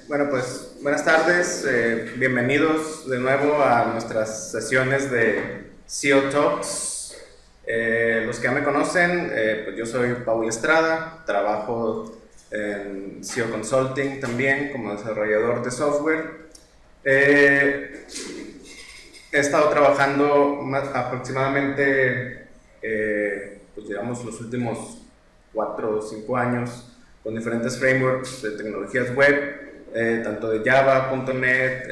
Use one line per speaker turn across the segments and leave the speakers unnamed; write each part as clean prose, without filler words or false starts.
Bueno, pues buenas tardes, bienvenidos de nuevo a nuestras sesiones de SEO Talks. Los que ya me conocen, pues yo soy Paul Estrada, trabajo en SEO Consulting también como desarrollador de software. He estado trabajando aproximadamente, pues digamos, los últimos 4 o 5 años con diferentes frameworks de tecnologías web, tanto de Java, .NET,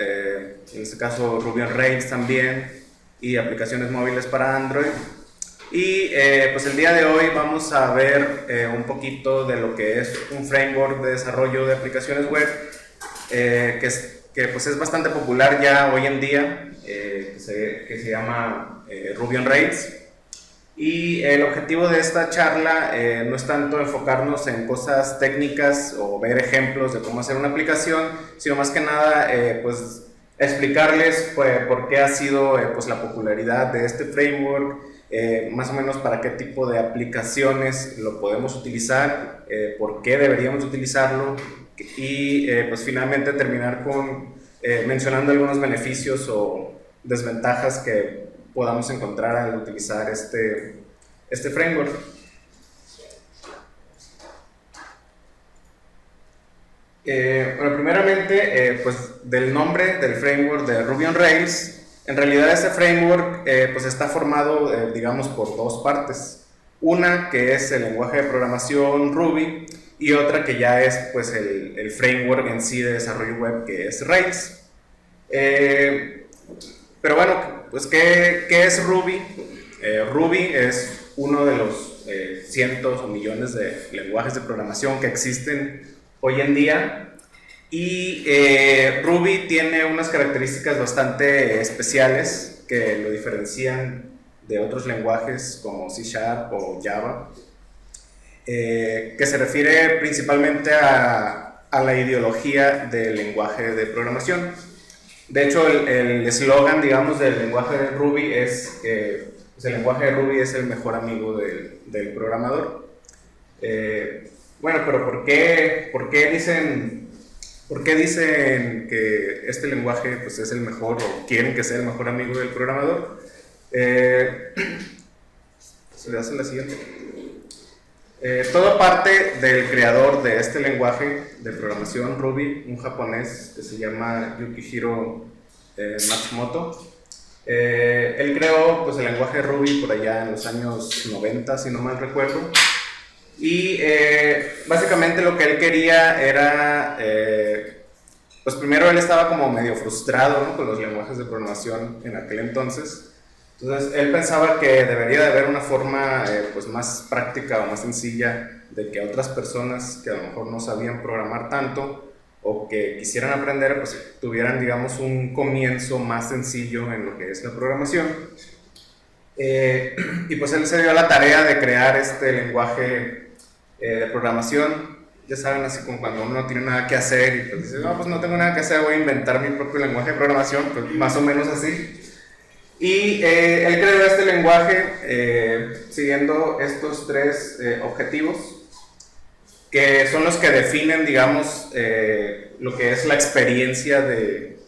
en este caso Ruby on Rails también, y aplicaciones móviles para Android. Y pues el día de hoy vamos a ver un poquito de lo que es un framework de desarrollo de aplicaciones web, que pues es bastante popular ya hoy en día, que se llama Ruby on Rails. Y el objetivo de esta charla no es tanto enfocarnos en cosas técnicas o ver ejemplos de cómo hacer una aplicación, sino más que nada pues explicarles pues, por qué ha sido pues, la popularidad de este framework, más o menos para qué tipo de aplicaciones lo podemos utilizar, por qué deberíamos utilizarlo y pues finalmente terminar con mencionando algunos beneficios o desventajas que podamos encontrar al utilizar este framework. Bueno, primeramente, pues del nombre del framework de Ruby on Rails. En realidad este framework pues está formado, digamos, por dos partes. Una que es el lenguaje de programación Ruby y otra que ya es pues el framework en sí de desarrollo web, que es Rails. Pero bueno, pues ¿qué es Ruby? Ruby es uno de los cientos o millones de lenguajes de programación que existen hoy en día, y Ruby tiene unas características bastante especiales que lo diferencian de otros lenguajes como C# o Java, que se refiere principalmente a la ideología del lenguaje de programación. De hecho, el eslogan, digamos, del lenguaje de Ruby es que pues, el lenguaje de Ruby es el mejor amigo del programador. Bueno, pero ¿por qué dicen que este lenguaje pues, es el mejor o quieren que sea el mejor amigo del programador? Se le hace la siguiente. Todo parte del creador de este lenguaje de programación Ruby, un japonés que se llama Yukihiro Matsumoto. Él creó pues, el lenguaje Ruby por allá en los años 90, si no mal recuerdo. Y básicamente lo que él quería era, pues primero él estaba como medio frustrado, ¿no?, con los lenguajes de programación en aquel entonces. Entonces él pensaba que debería de haber una forma pues más práctica o más sencilla de que otras personas que a lo mejor no sabían programar tanto o que quisieran aprender, pues tuvieran, digamos, un comienzo más sencillo en lo que es la programación. Y pues él se dio a la tarea de crear este lenguaje de programación. Ya saben, así como cuando uno no tiene nada que hacer y pues dice, no, pues no tengo nada que hacer, voy a inventar mi propio lenguaje de programación, pues más o menos así. Y él creó este lenguaje siguiendo estos tres objetivos, que son los que definen, digamos, lo que es la experiencia de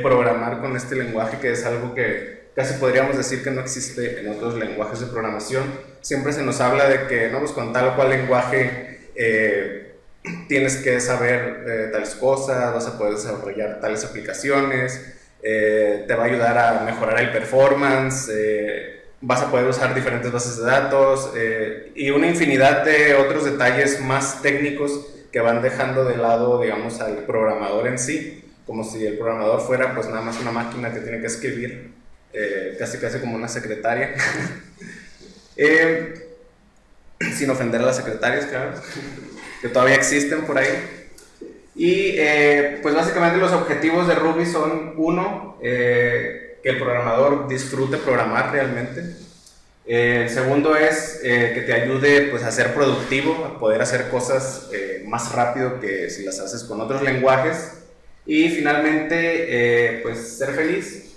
programar con este lenguaje, que es algo que casi podríamos decir que no existe en otros lenguajes de programación. Siempre se nos habla de que, no, pues con tal o cual lenguaje tienes que saber tales cosas, vas a poder desarrollar tales aplicaciones, te va a ayudar a mejorar el performance, vas a poder usar diferentes bases de datos y una infinidad de otros detalles más técnicos que van dejando de lado, digamos, al programador en sí, como si el programador fuera pues nada más una máquina que tiene que escribir, casi como una secretaria. Sin ofender a las secretarias, claro, que todavía existen por ahí. Y pues básicamente los objetivos de Ruby son, uno, que el programador disfrute programar realmente. El segundo es que te ayude pues, a ser productivo, a poder hacer cosas más rápido que si las haces con otros lenguajes. Y finalmente, pues ser feliz.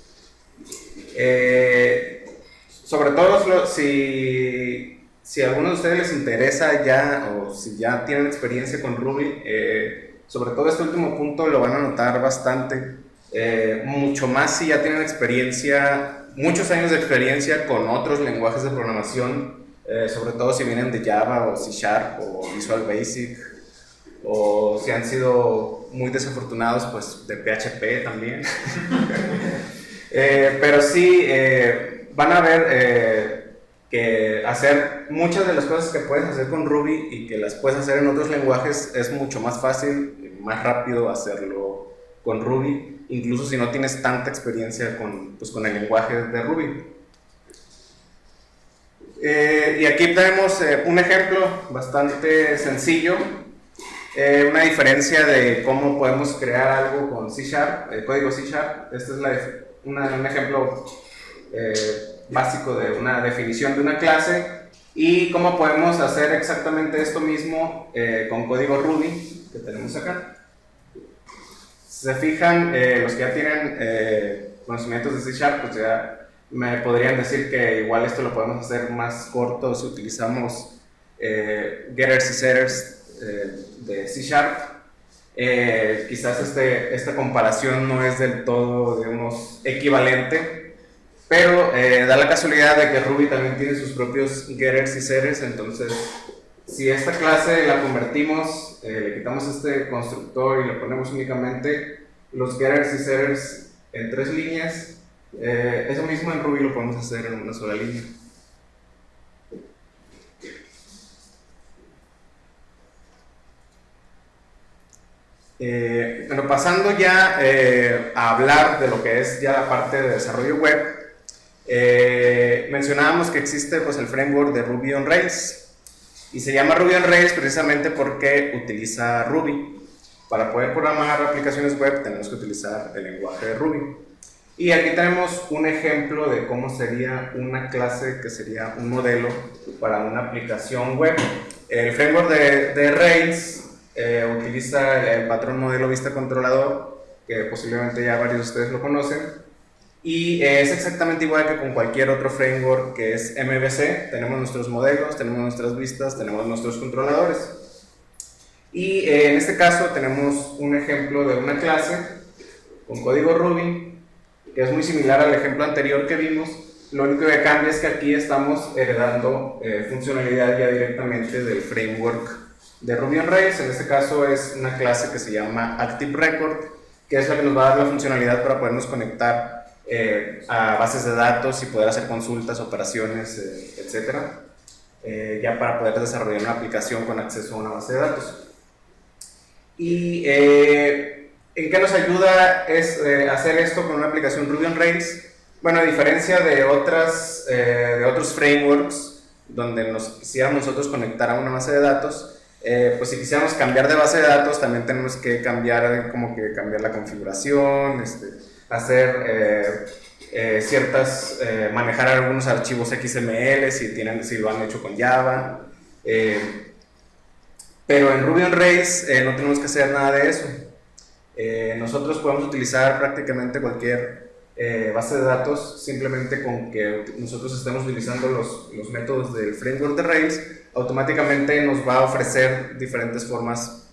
Sobre todo si a alguno de ustedes les interesa ya, o si ya tienen experiencia con Ruby, sobre todo este último punto lo van a notar bastante, mucho más si ya tienen experiencia, muchos años de experiencia con otros lenguajes de programación, sobre todo si vienen de Java o C Sharp o Visual Basic, o si han sido muy desafortunados, pues de PHP también. Pero sí, van a ver que hacer muchas de las cosas que puedes hacer con Ruby y que las puedes hacer en otros lenguajes es mucho más fácil y más rápido hacerlo con Ruby, incluso si no tienes tanta experiencia con el lenguaje de Ruby. Y aquí tenemos un ejemplo bastante sencillo, una diferencia de cómo podemos crear algo con C Sharp, código C Sharp. Este es un ejemplo básico de una definición de una clase y cómo podemos hacer exactamente esto mismo con código Ruby que tenemos acá. Si se fijan, los que ya tienen conocimientos de C Sharp, pues ya me podrían decir que igual esto lo podemos hacer más corto si utilizamos getters y setters de C Sharp. Quizás esta comparación no es del todo, digamos, equivalente, pero da la casualidad de que Ruby también tiene sus propios getters y setters. Entonces, si esta clase la convertimos, le quitamos este constructor y le ponemos únicamente los getters y setters en 3 líneas, eso mismo en Ruby lo podemos hacer en una sola línea. Bueno, pasando ya a hablar de lo que es ya la parte de desarrollo web, mencionábamos que existe pues, el framework de Ruby on Rails, y se llama Ruby on Rails precisamente porque utiliza Ruby. Para poder programar aplicaciones web tenemos que utilizar el lenguaje de Ruby. Y aquí tenemos un ejemplo de cómo sería una clase que sería un modelo para una aplicación web. El framework de Rails utiliza el patrón modelo vista controlador, que posiblemente ya varios de ustedes lo conocen, y es exactamente igual que con cualquier otro framework que es MVC. Tenemos nuestros modelos, tenemos nuestras vistas, tenemos nuestros controladores, y en este caso tenemos un ejemplo de una clase con código Ruby que es muy similar al ejemplo anterior que vimos. Lo único que cambia es que aquí estamos heredando funcionalidad ya directamente del framework de Ruby on Rails. En este caso es una clase que se llama Active Record, que es la que nos va a dar la funcionalidad para podernos conectar a bases de datos y poder hacer consultas, operaciones, etcétera, ya para poder desarrollar una aplicación con acceso a una base de datos. Y ¿en qué nos ayuda hacer esto con una aplicación Ruby on Rails? Bueno, a diferencia de otros frameworks donde nos quisiéramos nosotros conectar a una base de datos, pues si quisiéramos cambiar de base de datos también tenemos que cambiar la configuración, hacer manejar algunos archivos XML si lo han hecho con Java, pero en Ruby on Rails no tenemos que hacer nada de eso. Nosotros podemos utilizar prácticamente cualquier base de datos, simplemente con que nosotros estemos utilizando los métodos del framework de Rails, automáticamente nos va a ofrecer diferentes formas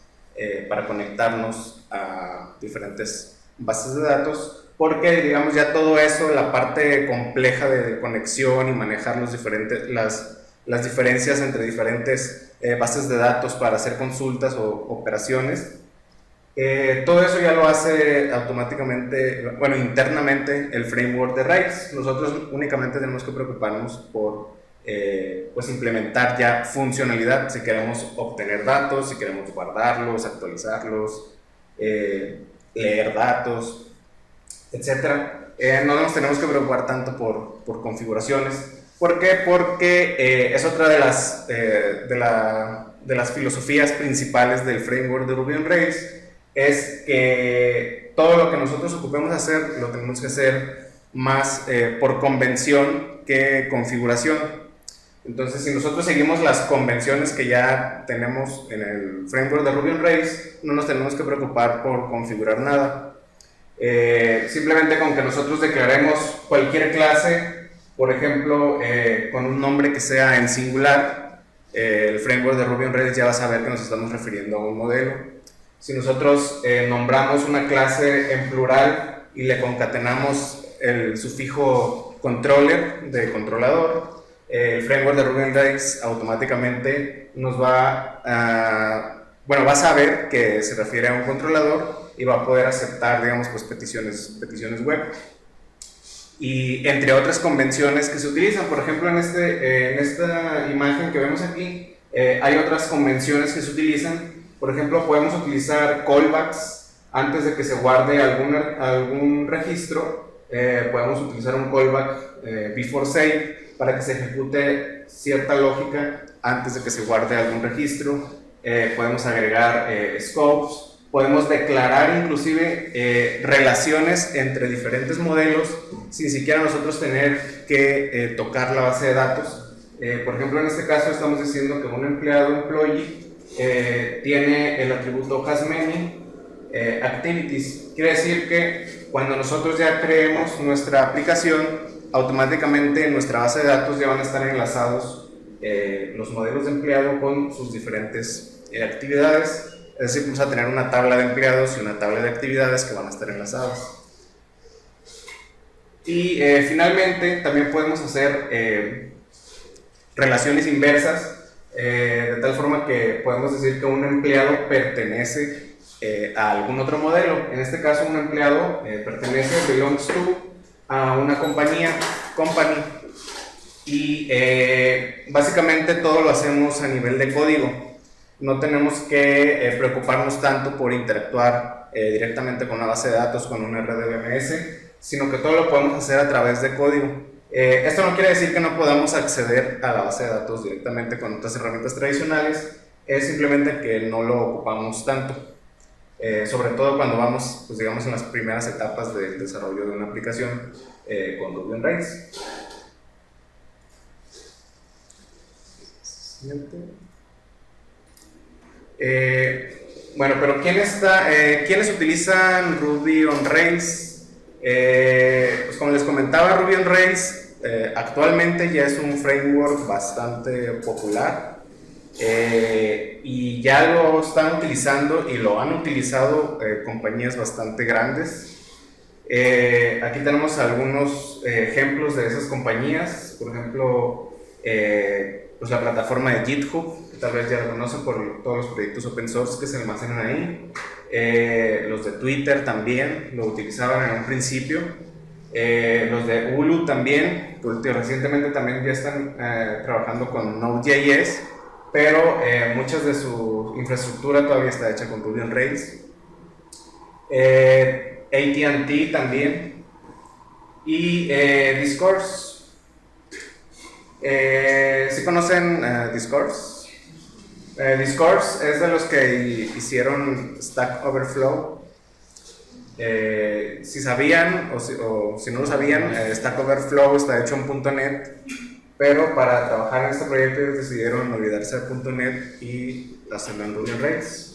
para conectarnos a diferentes bases de datos, porque digamos ya todo eso, la parte compleja de conexión y manejar las diferencias entre diferentes bases de datos para hacer consultas o operaciones, todo eso ya lo hace automáticamente, bueno, internamente el framework de Rails. Nosotros únicamente tenemos que preocuparnos por pues implementar ya funcionalidad, si queremos obtener datos, si queremos guardarlos, actualizarlos, leer datos, etc. No nos tenemos que preocupar tanto por configuraciones. ¿Por qué? Porque es otra de las filosofías principales del framework de Ruby on Rails, es que todo lo que nosotros ocupemos hacer lo tenemos que hacer más por convención que configuración. Entonces, si nosotros seguimos las convenciones que ya tenemos en el framework de Ruby on Rails, no nos tenemos que preocupar por configurar nada. Simplemente con que nosotros declaremos cualquier clase, por ejemplo, con un nombre que sea en singular, el framework de Ruby on Rails ya va a saber que nos estamos refiriendo a un modelo. Si nosotros nombramos una clase en plural y le concatenamos el sufijo controller de controlador, el framework de Ruby on Rails automáticamente nos va va a saber que se refiere a un controlador y va a poder aceptar, digamos, pues peticiones web. Y entre otras convenciones que se utilizan, por ejemplo, en esta imagen que vemos aquí, hay otras convenciones que se utilizan. Por ejemplo, podemos utilizar callbacks antes de que se guarde algún registro. Podemos utilizar un callback before save para que se ejecute cierta lógica antes de que se guarde algún registro. Podemos agregar scopes, podemos declarar inclusive relaciones entre diferentes modelos sin siquiera nosotros tener que tocar la base de datos. Por ejemplo, en este caso estamos diciendo que un employee tiene el atributo has many activities. Quiere decir que cuando nosotros ya creemos nuestra aplicación, automáticamente en nuestra base de datos ya van a estar enlazados los modelos de empleado con sus diferentes actividades. Es decir, vamos a tener una tabla de empleados y una tabla de actividades que van a estar enlazadas. Y finalmente también podemos hacer relaciones inversas, de tal forma que podemos decir que un empleado pertenece a algún otro modelo. En este caso, un empleado belongs to, a una compañía, company, y básicamente todo lo hacemos a nivel de código. No tenemos que preocuparnos tanto por interactuar directamente con una base de datos, con un RDBMS, sino que todo lo podemos hacer a través de código. Esto no quiere decir que no podamos acceder a la base de datos directamente con otras herramientas tradicionales, es simplemente que no lo ocupamos tanto. Sobre todo cuando vamos, pues digamos, en las primeras etapas del desarrollo de una aplicación con Ruby on Rails. Siguiente. Pero ¿quiénes utilizan Ruby on Rails? Pues como les comentaba, Ruby on Rails actualmente ya es un framework bastante popular. Y ya lo están utilizando y lo han utilizado compañías bastante grandes. Aquí tenemos algunos ejemplos de esas compañías. Por ejemplo, pues la plataforma de GitHub, que tal vez ya lo conocen por todos los proyectos open source que se almacenan ahí. Los de Twitter también lo utilizaban en un principio. Los de Hulu también, que recientemente también ya están trabajando con Node.js, pero muchas de su infraestructura todavía está hecha con Ruby on Rails. AT&T también. Y Discourse. ¿Sí conocen Discourse? Discourse es de los que hicieron Stack Overflow. Si sabían o si no lo sabían, Stack Overflow está hecho en .NET, pero para trabajar en este proyecto ellos decidieron olvidarse de .NET y hacerlo en Ruby on Rails.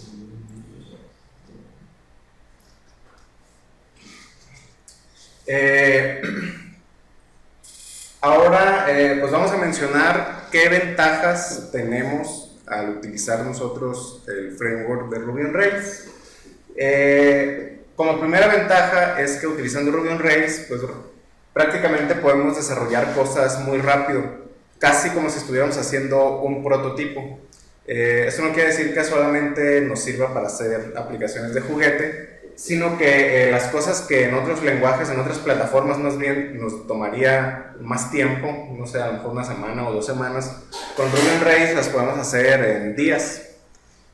Ahora pues vamos a mencionar qué ventajas tenemos al utilizar nosotros el framework de Ruby on Rails. Como primera ventaja es que utilizando Ruby on Rails, pues prácticamente podemos desarrollar cosas muy rápido, casi como si estuviéramos haciendo un prototipo. Eso no quiere decir que solamente nos sirva para hacer aplicaciones de juguete, sino que las cosas que en otros lenguajes, en otras plataformas más bien nos tomaría más tiempo, no sé, a lo mejor una semana o 2 semanas, con Ruby on Rails las podemos hacer en días,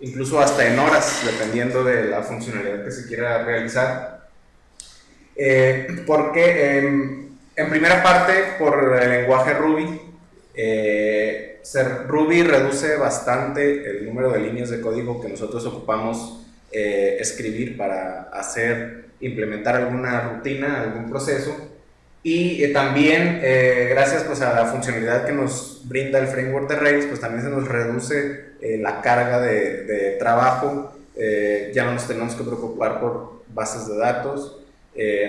incluso hasta en horas, dependiendo de la funcionalidad que se quiera realizar. Porque en primera parte, por el lenguaje Ruby, Ruby reduce bastante el número de líneas de código que nosotros ocupamos escribir para implementar alguna rutina, algún proceso. Y también, gracias pues, a la funcionalidad que nos brinda el framework de Rails, pues también se nos reduce la carga de trabajo. Ya no nos tenemos que preocupar por bases de datos,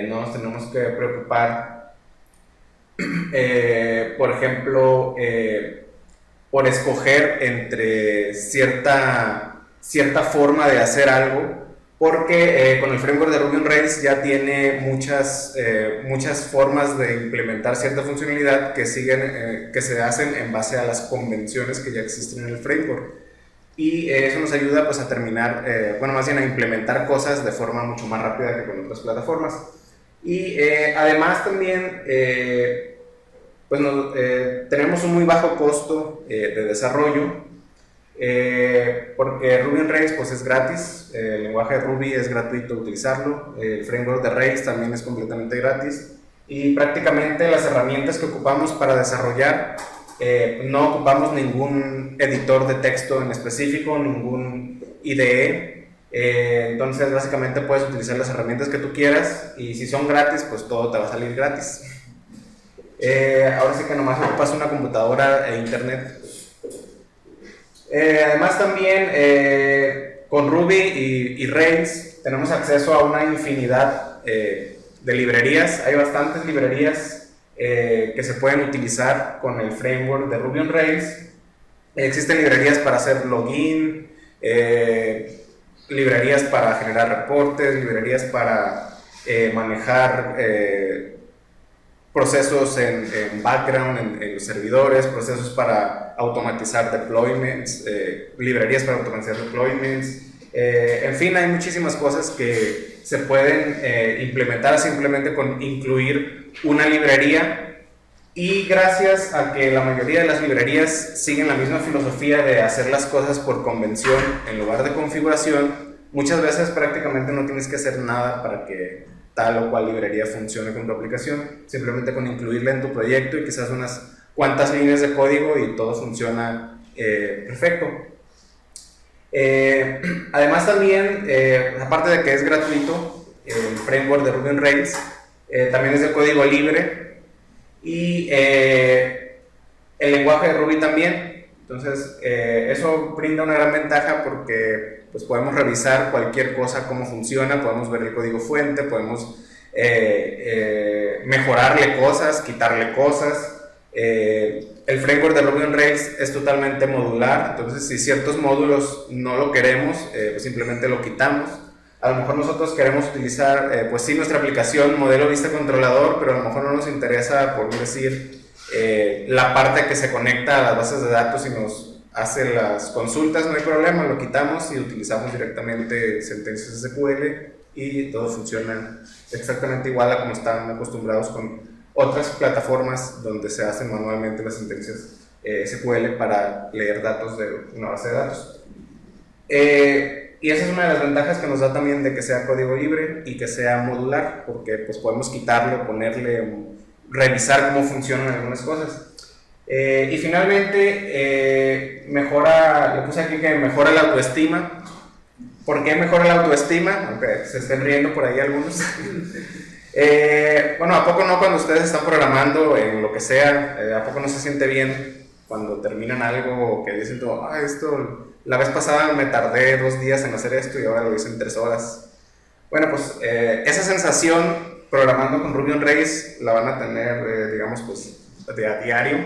no nos tenemos que preocupar, por ejemplo, por escoger entre cierta forma de hacer algo. porque con el framework de Ruby on Rails ya tiene muchas formas de implementar cierta funcionalidad que que se hacen en base a las convenciones que ya existen en el framework. Y eso nos ayuda pues a terminar, bueno, más bien a implementar cosas de forma mucho más rápida que con otras plataformas. Y además también pues tenemos un muy bajo costo de desarrollo, porque Ruby on Rails pues es gratis, el lenguaje de Ruby es gratuito utilizarlo, el framework de Rails también es completamente gratis, y prácticamente las herramientas que ocupamos para desarrollar, no ocupamos ningún editor de texto en específico, ningún IDE, entonces básicamente puedes utilizar las herramientas que tú quieras, y si son gratis pues todo te va a salir gratis. Ahora sí que nomás ocupas una computadora e internet. Además también con Ruby y Rails tenemos acceso a una infinidad de librerías. Hay bastantes librerías que se pueden utilizar con el framework de Ruby on Rails. Existen librerías para hacer login, librerías para generar reportes, librerías para manejar procesos en background, en los servidores, procesos para automatizar deployments, librerías para automatizar deployments, en fin, hay muchísimas cosas que se pueden implementar simplemente con incluir una librería, y gracias a que la mayoría de las librerías siguen la misma filosofía de hacer las cosas por convención en lugar de configuración, muchas veces prácticamente no tienes que hacer nada para que tal o cual librería funcione con tu aplicación, simplemente con incluirla en tu proyecto y quizás unas cuantas líneas de código y todo funciona perfecto. Además también, aparte de que es gratuito, el framework de Ruby on Rails también es de código libre, y el lenguaje de Ruby también. Entonces eso brinda una gran ventaja porque pues, podemos revisar cualquier cosa, cómo funciona, podemos ver el código fuente, podemos mejorarle cosas, quitarle cosas. El framework de Ruby on Rails es totalmente modular, entonces si ciertos módulos no lo queremos, pues simplemente lo quitamos. A lo mejor nosotros queremos utilizar, pues sí, nuestra aplicación modelo vista controlador, pero a lo mejor no nos interesa, por decir, la parte que se conecta a las bases de datos y nos hace las consultas, no hay problema, lo quitamos y utilizamos directamente sentencias SQL y todo funciona exactamente igual a como están acostumbrados con otras plataformas donde se hacen manualmente las sentencias SQL para leer datos de una base de datos. Y esa es una de las ventajas que nos da también de que sea código libre y que sea modular, porque pues podemos quitarle, ponerle, revisar cómo funcionan algunas cosas. Y finalmente le puse aquí que mejora la autoestima. ¿Por qué mejora la autoestima? Aunque se estén riendo por ahí algunos. Bueno, ¿a poco no cuando ustedes están programando en lo que sea, ¿a poco no se siente bien cuando terminan algo que dicen todo, esto, la vez pasada me tardé 2 días en hacer esto y ahora lo hice en 3 horas? Bueno, pues esa sensación programando con Ruby on Rails la van a tener, digamos, pues a diario,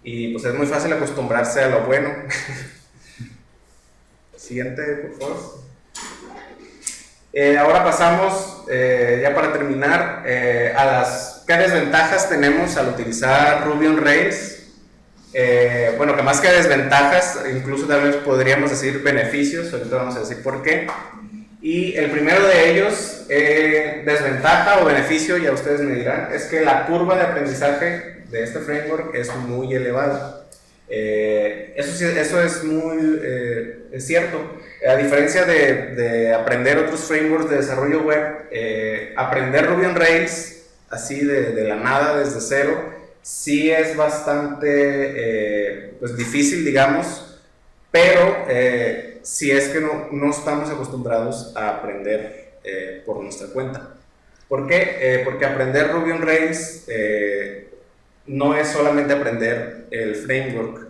y pues es muy fácil acostumbrarse a lo bueno. Siguiente, por favor. Ahora pasamos, ya para terminar, qué desventajas tenemos al utilizar Ruby on Rails. Bueno, que más que desventajas, incluso tal vez podríamos decir beneficios, ahorita vamos a decir por qué. Y el primero de ellos, desventaja o beneficio, ya ustedes me dirán, es que la curva de aprendizaje de este framework es muy elevada. Eso es cierto. A diferencia de aprender otros frameworks de desarrollo web, aprender Ruby on Rails así de la nada, desde cero, sí es bastante pues difícil, digamos, pero si es que no estamos acostumbrados a aprender por nuestra cuenta. ¿Por qué? Porque aprender Ruby on Rails no es solamente aprender el framework,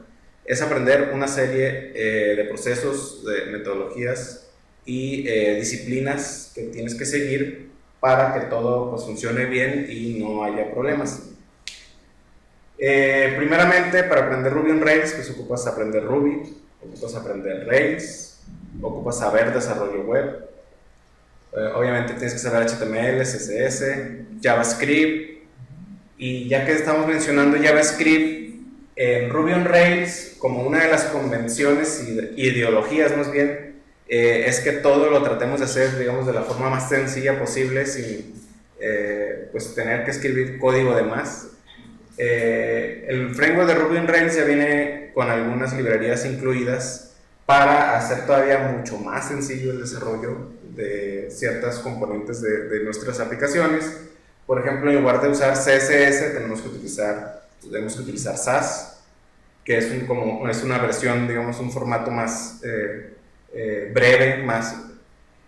es aprender una serie de procesos, de metodologías y disciplinas que tienes que seguir para que todo pues, funcione bien y no haya problemas. Primeramente, para aprender Ruby on Rails, pues ocupas aprender Ruby, ocupas aprender Rails, ocupas saber desarrollo web, Obviamente tienes que saber HTML, CSS, JavaScript. Y ya que estamos mencionando JavaScript, en Ruby on Rails, como una de las convenciones y ideologías más bien, es que todo lo tratemos de hacer, digamos, de la forma más sencilla posible, sin pues tener que escribir código de más. El framework de Ruby on Rails ya viene con algunas librerías incluidas para hacer todavía mucho más sencillo el desarrollo de ciertas componentes de nuestras aplicaciones. Por ejemplo, en lugar de usar CSS, tenemos que utilizar Sass, que es una versión, digamos, un formato más breve, más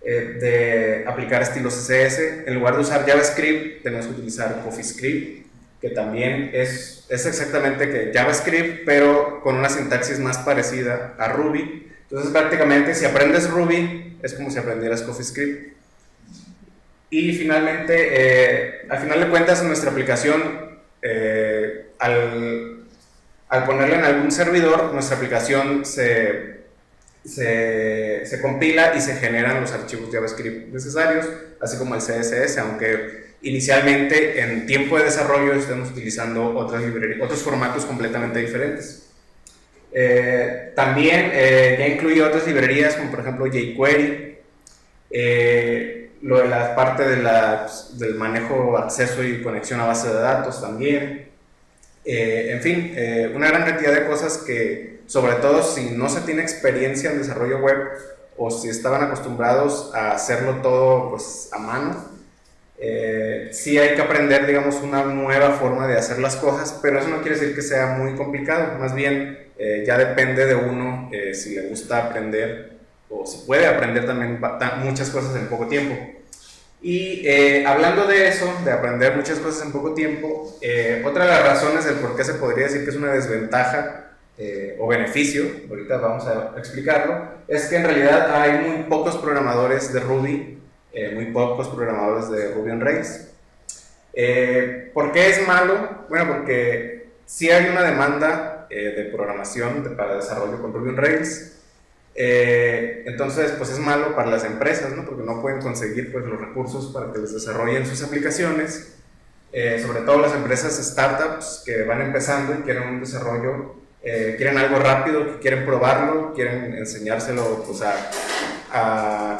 de aplicar estilos CSS. En lugar de usar JavaScript, tenemos que utilizar CoffeeScript, que también es exactamente que JavaScript, pero con una sintaxis más parecida a Ruby. Entonces, prácticamente, si aprendes Ruby, es como si aprendieras CoffeeScript. Y finalmente, al final de cuentas, nuestra aplicación, al ponerla en algún servidor, nuestra aplicación se compila y se generan los archivos JavaScript necesarios, así como el CSS, aunque inicialmente en tiempo de desarrollo estamos utilizando otros formatos completamente diferentes. También ya incluye otras librerías, como por ejemplo jQuery, lo de la parte del manejo, acceso y conexión a base de datos también. En fin, una gran cantidad de cosas que, sobre todo si no se tiene experiencia en desarrollo web o si estaban acostumbrados a hacerlo todo pues, a mano, sí hay que aprender, digamos, una nueva forma de hacer las cosas, pero eso no quiere decir que sea muy complicado, más bien ya depende de uno si le gusta aprender o si puede aprender también muchas cosas en poco tiempo. Y hablando de eso, de aprender muchas cosas en poco tiempo, otra de las razones del por qué se podría decir que es una desventaja o beneficio, ahorita vamos a explicarlo, es que en realidad hay muy pocos programadores de Ruby, muy pocos programadores de Ruby on Rails. ¿Por qué es malo? Bueno, porque sí hay una demanda de programación para desarrollo con Ruby on Rails. Entonces pues es malo para las empresas, ¿no? Porque no pueden conseguir pues, los recursos para que les desarrollen sus aplicaciones, sobre todo las empresas startups que van empezando y quieren un desarrollo, quieren algo rápido, que quieren probarlo, quieren enseñárselo pues, a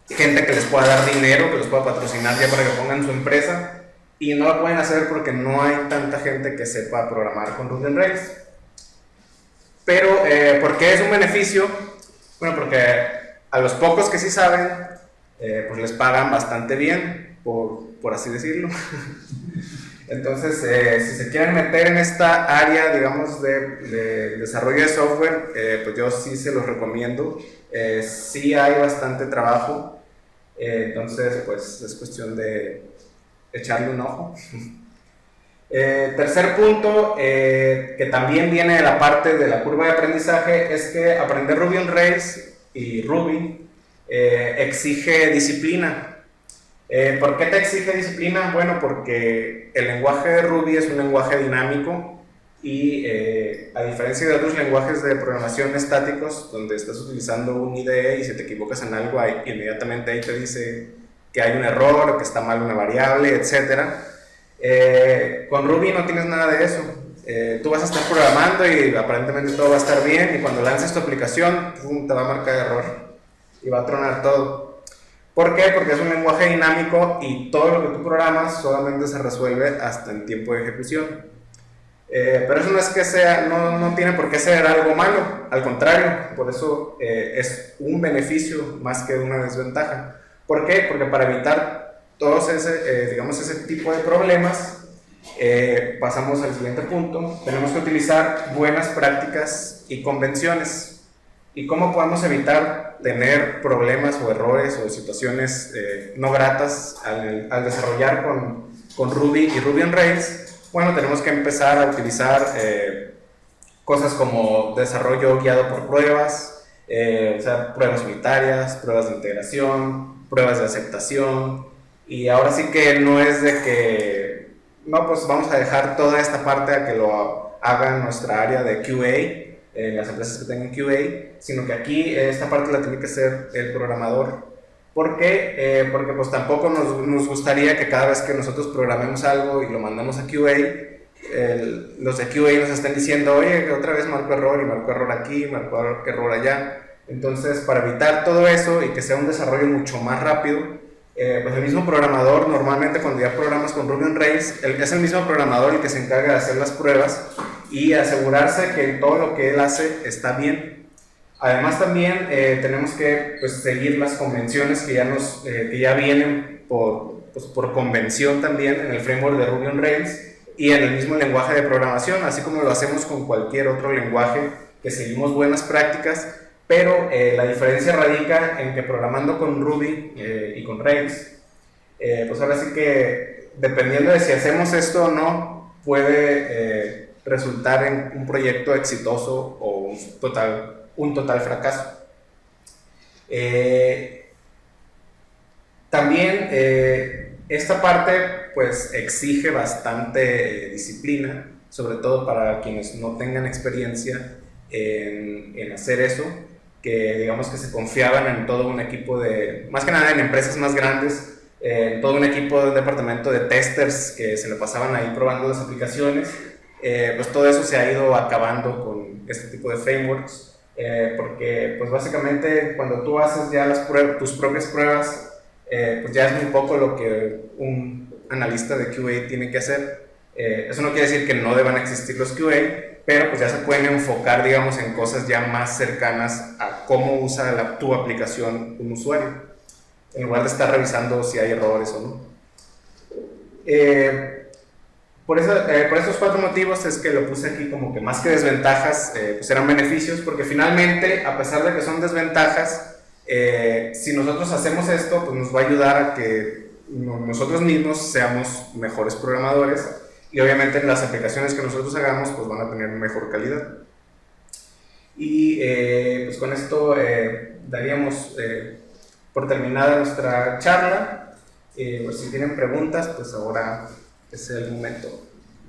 gente que les pueda dar dinero, que los pueda patrocinar ya para que pongan su empresa, y no lo pueden hacer porque no hay tanta gente que sepa programar con Ruby on Rails. Pero, ¿por qué es un beneficio? Bueno, porque a los pocos que sí saben, pues les pagan bastante bien, por así decirlo. Entonces, si se quieren meter en esta área, digamos, de desarrollo de software, pues yo sí se los recomiendo. Sí hay bastante trabajo, entonces, pues es cuestión de echarle un ojo. Tercer punto, que también viene de la parte de la curva de aprendizaje, es que aprender Ruby on Rails y Ruby exige disciplina. ¿Por qué te exige disciplina? Bueno, porque el lenguaje de Ruby es un lenguaje dinámico y a diferencia de otros lenguajes de programación estáticos, donde estás utilizando un IDE y si te equivocas en algo, inmediatamente ahí te dice que hay un error, que está mal una variable, etcétera. Con Ruby no tienes nada de eso. Tú vas a estar programando y aparentemente todo va a estar bien, y cuando lances tu aplicación, ¡pum!, te va a marcar error y va a tronar todo. ¿Por qué? Porque es un lenguaje dinámico y todo lo que tú programas solamente se resuelve hasta en tiempo de ejecución. Pero eso no es que sea, no tiene por qué ser algo malo, al contrario, por eso es un beneficio más que una desventaja. ¿Por qué? Porque para evitar todos ese tipo de problemas, pasamos al siguiente punto. Tenemos que utilizar buenas prácticas y convenciones. ¿Y cómo podemos evitar tener problemas o errores o situaciones no gratas al desarrollar con Ruby y Ruby on Rails? Bueno, tenemos que empezar a utilizar cosas como desarrollo guiado por pruebas, o sea, pruebas unitarias, pruebas de integración, pruebas de aceptación. Y ahora sí que no es de que, no, pues vamos a dejar toda esta parte a que lo haga nuestra área de QA, las empresas que tengan QA, sino que aquí esta parte la tiene que hacer el programador. Porque pues tampoco nos gustaría que cada vez que nosotros programemos algo y lo mandamos a QA, los de QA nos estén diciendo, oye, que otra vez marcó error aquí, marcó error allá. Entonces, para evitar todo eso y que sea un desarrollo mucho más rápido, pues el mismo programador, normalmente cuando ya programas con Ruby on Rails, es el mismo programador el que se encarga de hacer las pruebas y asegurarse que todo lo que él hace está bien. Además también tenemos que pues, seguir las convenciones que ya vienen por convención también en el framework de Ruby on Rails y en el mismo lenguaje de programación, así como lo hacemos con cualquier otro lenguaje que seguimos buenas prácticas, pero la diferencia radica en que programando con Ruby y con Rails, pues ahora sí que dependiendo de si hacemos esto o no, puede resultar en un proyecto exitoso o un total fracaso. También esta parte pues exige bastante disciplina, sobre todo para quienes no tengan experiencia en hacer eso, que digamos que se confiaban en todo un equipo más que nada en empresas más grandes, en todo un equipo de un departamento de testers que se lo pasaban ahí probando las aplicaciones. Pues todo eso se ha ido acabando con este tipo de frameworks, porque pues básicamente cuando tú haces ya tus propias pruebas, pues ya es muy poco lo que un analista de QA tiene que hacer. Eso no quiere decir que no deban existir los QA, pero pues ya se pueden enfocar, digamos, en cosas ya más cercanas a cómo usa tu aplicación un usuario, en lugar de estar revisando si hay errores o no. Por estos 4 motivos es que lo puse aquí como que más que desventajas, pues eran beneficios, porque finalmente, a pesar de que son desventajas, si nosotros hacemos esto, pues nos va a ayudar a que nosotros mismos seamos mejores programadores y obviamente las aplicaciones que nosotros hagamos pues van a tener mejor calidad. Y pues con esto daríamos por terminada nuestra charla. Pues si tienen preguntas, pues ahora es el momento.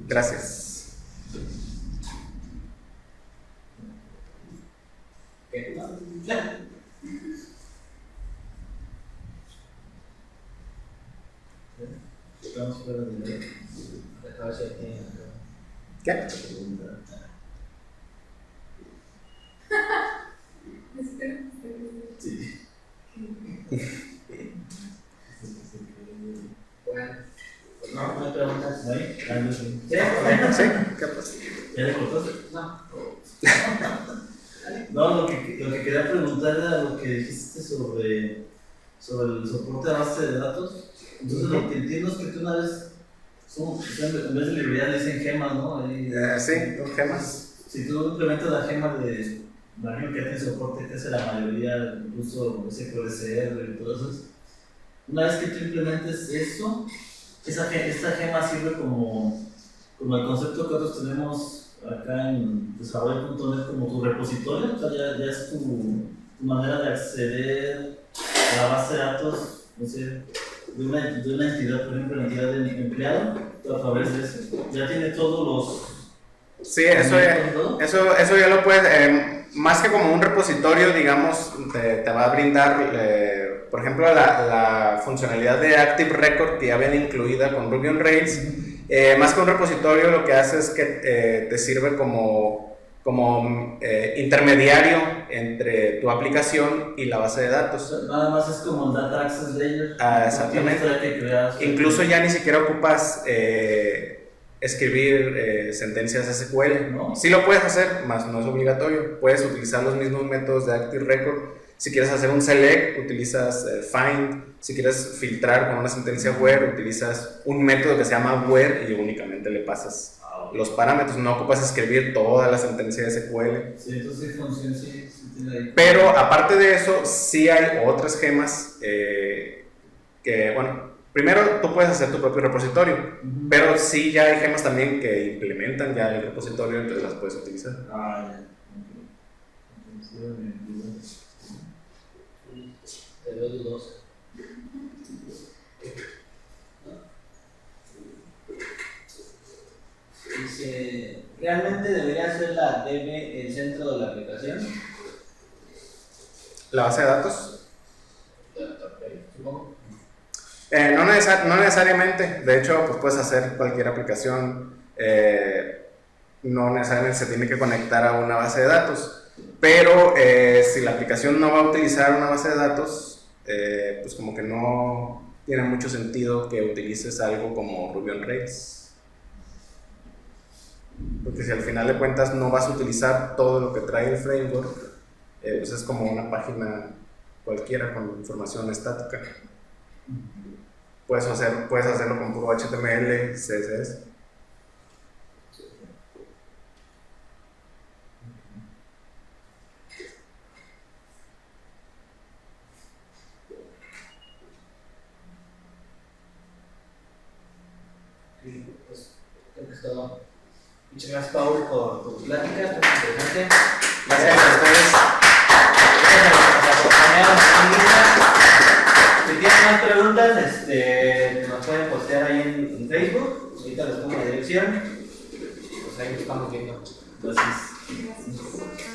Gracias. ¿Qué? Sí.
No, no hay preguntas. ¿No hay? ¿Sí?
¿Sí? ¿Qué pasa?
¿Ya le cortaste? No. No, lo que quería preguntar era lo que dijiste sobre el soporte a base de datos. Entonces, lo que entiendo es que tú una vez, en vez de librerías dicen gemas, ¿no?
Sí, gemas.
Si tú implementas la gema de, imagino que tiene soporte que hace la mayoría, incluso SQL y todo eso. Una vez que tú implementes eso, esta gema sirve como el concepto que nosotros tenemos acá en desarrollo.net como tu repositorio, o sea, ya es tu manera de acceder a la base de datos, no sé, de una entidad, por ejemplo, la entidad de empleado, a través de eso. Ya tiene todos los...
Sí, eso ya lo puedes, más que como un repositorio, digamos, te va a brindar, por ejemplo, la funcionalidad de Active Record que ya viene incluida con Ruby on Rails. Más que un repositorio, lo que hace es que te sirve como intermediario entre tu aplicación y la base de datos.
Nada más es como el Data Access Layer.
Exactamente. Incluso ya ni siquiera ocupas escribir sentencias SQL, ¿no? Sí lo puedes hacer, mas no es obligatorio. Puedes utilizar los mismos métodos de Active Record. Si quieres hacer un select, utilizas find. Si quieres filtrar con una sentencia where, utilizas un método que se llama where y únicamente le pasas los parámetros. No ocupas escribir toda la sentencia SQL.
Sí, entonces sí funciona, sí tiene ahí.
Pero aparte de eso, sí hay otras gemas que, bueno, primero tú puedes hacer tu propio repositorio, pero sí ya hay gemas también que implementan ya el repositorio, entonces las puedes utilizar.
Ya. Te veo dudoso. Dice, ¿realmente debería ser la DB el centro de la aplicación?
¿La base de datos? No necesariamente, de hecho, pues puedes hacer cualquier aplicación, no necesariamente se tiene que conectar a una base de datos, pero si la aplicación no va a utilizar una base de datos, pues como que no tiene mucho sentido que utilices algo como Ruby on Rails. Porque si al final de cuentas no vas a utilizar todo lo que trae el framework, pues es como una página cualquiera con información estática. Puedes hacerlo con puro HTML, CSS.
Pues creo que es todo. Muchas gracias, Paul, por tu plática, es muy interesante.
Gracias a ustedes.
Gracias a los que nos acompañaron aquí en línea. Si tienen más preguntas, nos pueden postear ahí en Facebook. Ahorita les pongo la dirección. Pues ahí nos estamos viendo. Gracias.